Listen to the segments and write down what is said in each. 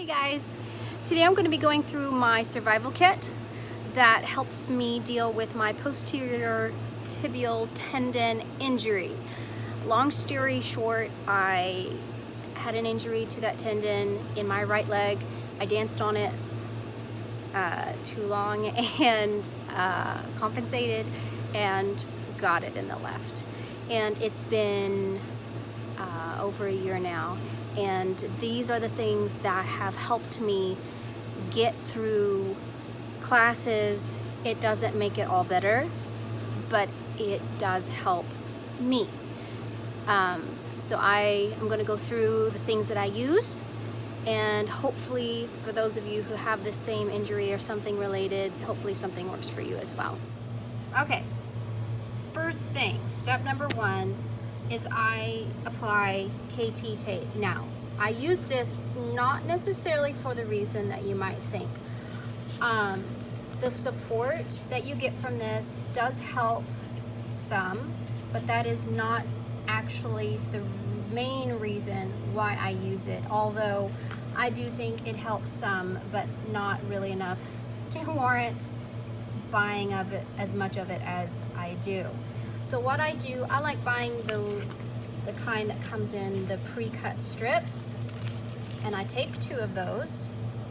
Guys, today I'm going to be going through my survival kit that helps me deal with my posterior tibial tendon injury. Long story short, I had an injury to that tendon in my right leg. I danced on it too long and compensated and got it in the left. And it's been over a year now. And these are the things that have helped me get through classes. It doesn't make it all better, but it does help me. So I am going to go through the things that I use, and hopefully for those of you who have the same injury or something related, hopefully something works for you as well. Okay, first thing, step number one, is I apply KT tape. Now, I use this not necessarily for the reason that you might think. The support that you get from this does help some, but that is not actually the main reason why I use it, although I do think it helps some, but not really enough to warrant buying of it, as much of it as I do. So what I do, I like buying the kind that comes in the pre-cut strips, and I take 2 of those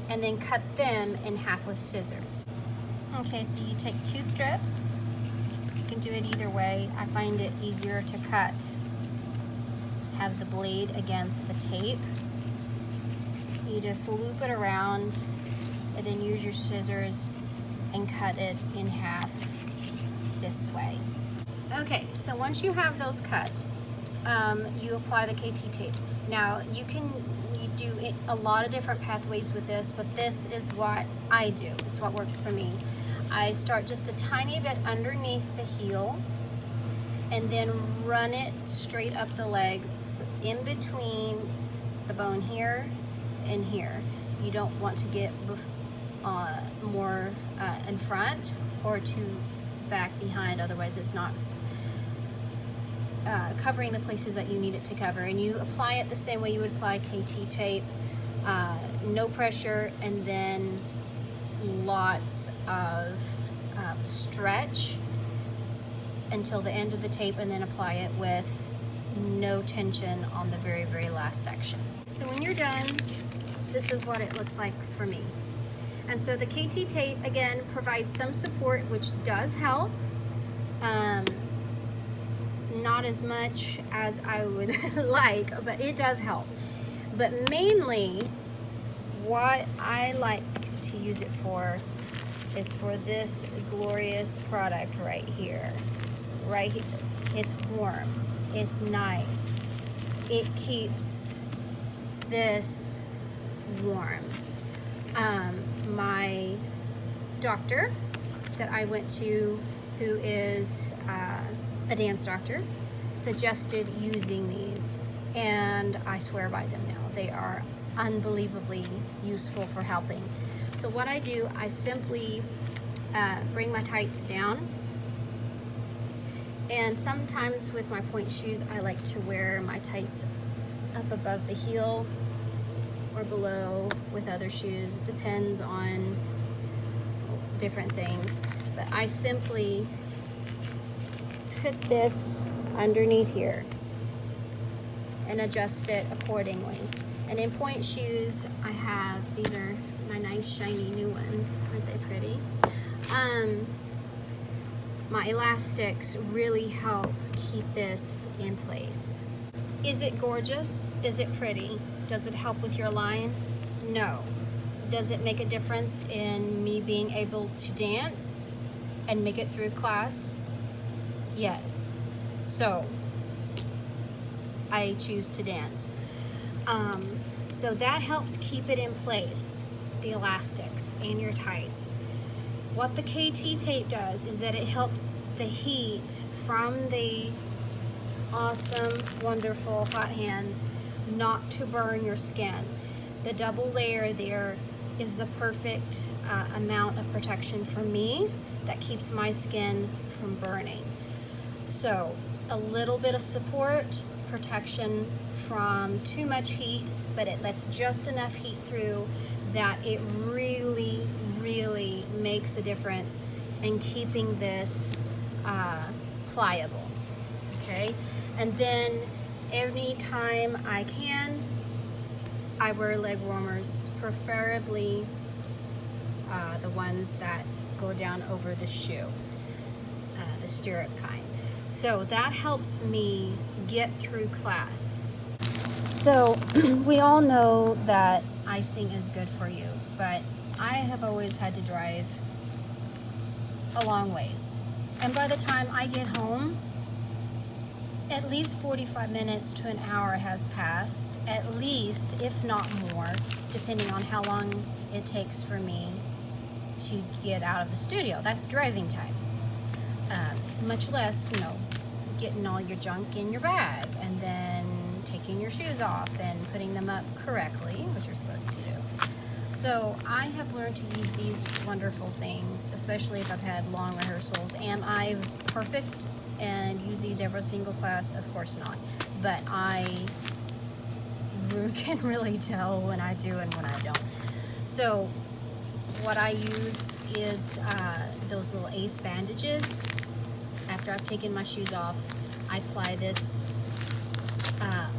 and then cut them in half with scissors. Okay, so you take 2 strips. You can do it either way. I find it easier to cut, have the blade against the tape. You just loop it around and then use your scissors and cut it in half this way. Okay, so once you have those cut, you apply the KT tape. Now you do a lot of different pathways with this, but this is what I do. It's what works for me. I start just a tiny bit underneath the heel and then run it straight up the legs in between the bone here and here. You don't want to get more in front or too back behind, otherwise it's not covering the places that you need it to cover. And you apply it the same way you would apply KT tape, no pressure, and then lots of stretch until the end of the tape, and then apply it with no tension on the very, very last section. So when you're done, this is what it looks like for me. And so the KT tape, again, provides some support, which does help. Not as much as I would like, but it does help. But mainly, what I like to use it for is for this glorious product right here. Right here. It's warm. It's nice. It keeps this warm. My doctor that I went to, who is a dance doctor, suggested using these, and I swear by them now. They are unbelievably useful for helping. So what I do, I simply bring my tights down, and sometimes with my point shoes I like to wear my tights up above the heel or below with other shoes. It depends on different things, but I simply put this underneath here and adjust it accordingly. And in point shoes, I have, these are my nice shiny new ones, aren't they pretty? My elastics really help keep this in place. Is it gorgeous? Is it pretty? Does it help with your line? No. Does it make a difference in me being able to dance and make it through class? Yes. So I choose to dance. So that helps keep it in place, the elastics and your tights. What the KT tape does is that it helps the heat from the awesome, wonderful hot hands not to burn your skin. The double layer there is the perfect amount of protection for me that keeps my skin from burning. So a little bit of support protection from too much heat, but it lets just enough heat through that it really, really makes a difference in keeping this pliable, okay? And then anytime I can, I wear leg warmers, preferably the ones that go down over the shoe, the stirrup kind. So that helps me get through class. So we all know that icing is good for you, but I have always had to drive a long ways. And by the time I get home, at least 45 minutes to an hour has passed, at least, if not more, depending on how long it takes for me to get out of the studio. That's driving time. Much less, you know, getting all your junk in your bag and then taking your shoes off and putting them up correctly, which you're supposed to do. So I have learned to use these wonderful things, especially if I've had long rehearsals. Am I perfect and use these every single class? Of course not. But I can really tell when I do and when I don't. So what I use is those little ace bandages. After I've taken my shoes off, I apply this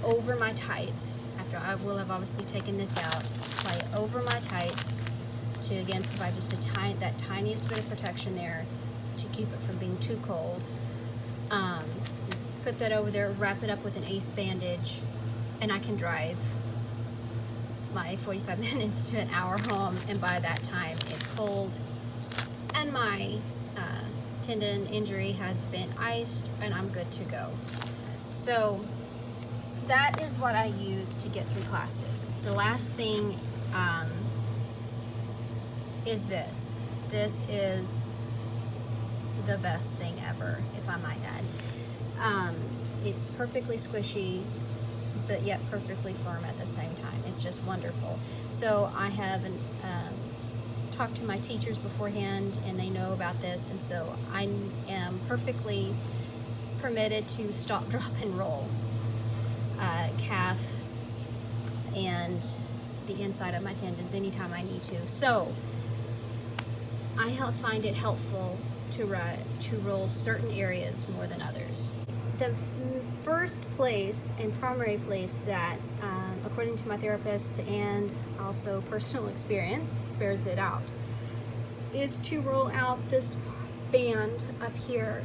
over my tights. After I will have obviously taken this out, apply it over my tights to again provide just that tiniest bit of protection there to keep it from being too cold. Put that over there, wrap it up with an ace bandage, and I can drive my 45 minutes to an hour home, and by that time it's cold and my tendon injury has been iced and I'm good to go. So that is what I use to get through classes. The last thing is this. This is the best thing ever, if I might add. It's perfectly squishy, but yet perfectly firm at the same time. It's just wonderful. So I have talked to my teachers beforehand, and they know about this, and so I am perfectly permitted to stop, drop, and roll calf and the inside of my tendons anytime I need to. So I find it helpful to roll certain areas more than others. The first place and primary place that, according to my therapist and also personal experience, bears it out, is to roll out this band up here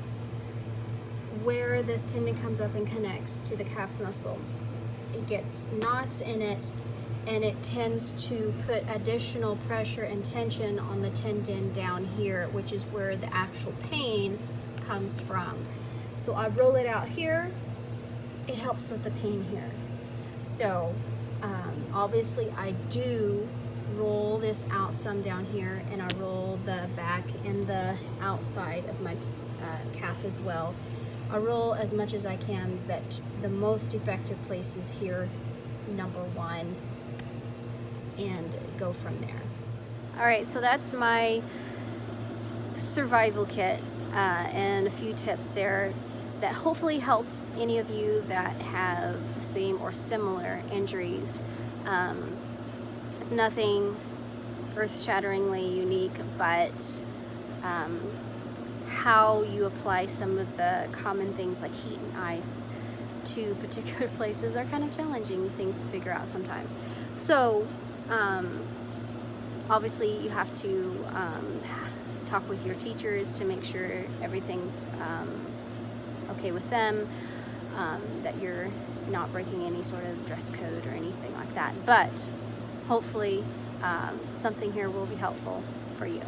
where this tendon comes up and connects to the calf muscle. It gets knots in it, and it tends to put additional pressure and tension on the tendon down here, which is where the actual pain comes from. So I roll it out here, it helps with the pain here. So obviously I do roll this out some down here, and I roll the back and the outside of my calf as well. I roll as much as I can, but the most effective place is here, number one, and go from there. All right, so that's my survival kit and a few tips there that hopefully help any of you that have the same or similar injuries. It's nothing earth-shatteringly unique, but how you apply some of the common things like heat and ice to particular places are kind of challenging things to figure out sometimes. So obviously you have to talk with your teachers to make sure everything's okay with them, that you're not breaking any sort of dress code or anything like that. But hopefully something here will be helpful for you.